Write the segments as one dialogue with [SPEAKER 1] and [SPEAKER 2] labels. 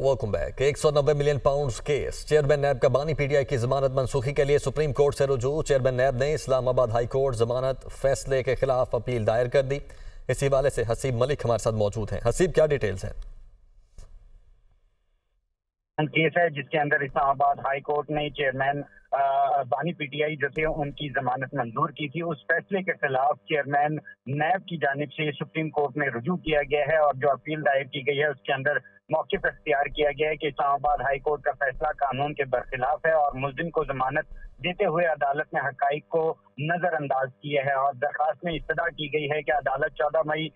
[SPEAKER 1] Welcome back. 190 million pounds case, chairman NAB کا بانی P T I کی ضمانت منسوخی کے لیے سپریم کورٹ سے رجوع۔ چیئرمین نیب نے اسلام آباد ہائی کورٹ ضمانت فیصلے کے خلاف اپیل دائر کر دی۔ اسی حوالے سے حسیب ملک ہمارے ساتھ موجود ہیں۔ حسیب، کیا ڈیٹیلز ہیں؟
[SPEAKER 2] کیس ہے جس کے اندر اسلام آباد ہائی کورٹ نے چیئرمین بانی پی ٹی آئی جو تھے ان کی ضمانت منظور کی تھی۔ اس فیصلے کے خلاف چیئرمین نیب کی جانب سے سپریم کورٹ میں رجوع کیا گیا ہے اور جو اپیل دائر کی گئی ہے اس کے اندر موقف اختیار کیا گیا ہے کہ اسلام آباد ہائی کورٹ کا فیصلہ قانون کے برخلاف ہے اور ملزم کو ضمانت دیتے ہوئے عدالت نے حقائق کو نظر انداز کیا ہے اور درخواست میں استدعا کی گئی ہے کہ عدالت 14 مئی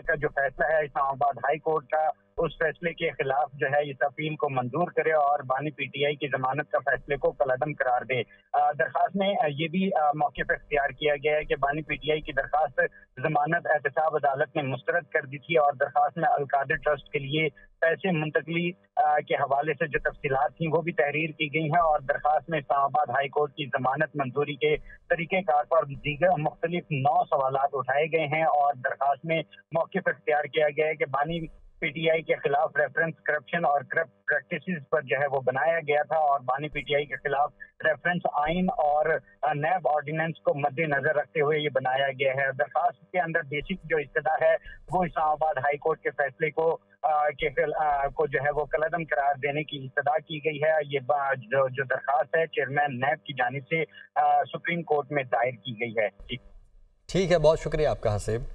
[SPEAKER 2] کا جو فیصلہ ہے اسلام آباد ہائی کورٹ کا، اس فیصلے کے خلاف جو ہے اس اپیل کو منظور کرے اور بانی پی ٹی آئی کی ضمانت کا فیصلے کو کالعدم قرار دے۔ درخواست میں یہ بھی موقف اختیار کیا گیا ہے کہ بانی پی ٹی آئی کی درخواست ضمانت احتساب عدالت نے مسترد کر دی تھی اور درخواست میں القادر ٹرسٹ کے لیے پیسے منتقلی کے حوالے سے جو تفصیلات تھیں وہ بھی تحریر کی گئی ہیں اور درخواست میں اسلام آباد ہائی کورٹ کی ضمانت منظوری کے طریقہ کار پر دیگر مختلف 9 سوالات اٹھائے گئے ہیں اور درخواست میں موقف اختیار کیا گیا ہے کہ بانی پی ٹی آئی کے خلاف ریفرنس کرپشن اور کرپٹ پریکٹسز پر جو ہے وہ بنایا گیا تھا اور بانی پی ٹی آئی کے خلاف ریفرنس آئین اور نیب آرڈیننس کو مد نظر رکھتے ہوئے یہ بنایا گیا ہے۔ درخواست کے اندر بیسک جو استدعا ہے وہ اسلام آباد ہائی کورٹ کے فیصلے کو جو ہے وہ کالعدم قرار دینے کی استدعا کی گئی ہے۔ یہ جو درخواست ہے چیئرمین نیب کی جانب سے سپریم کورٹ میں دائر کی گئی ہے۔
[SPEAKER 1] ٹھیک ہے، بہت شکریہ آپ کا حسیب۔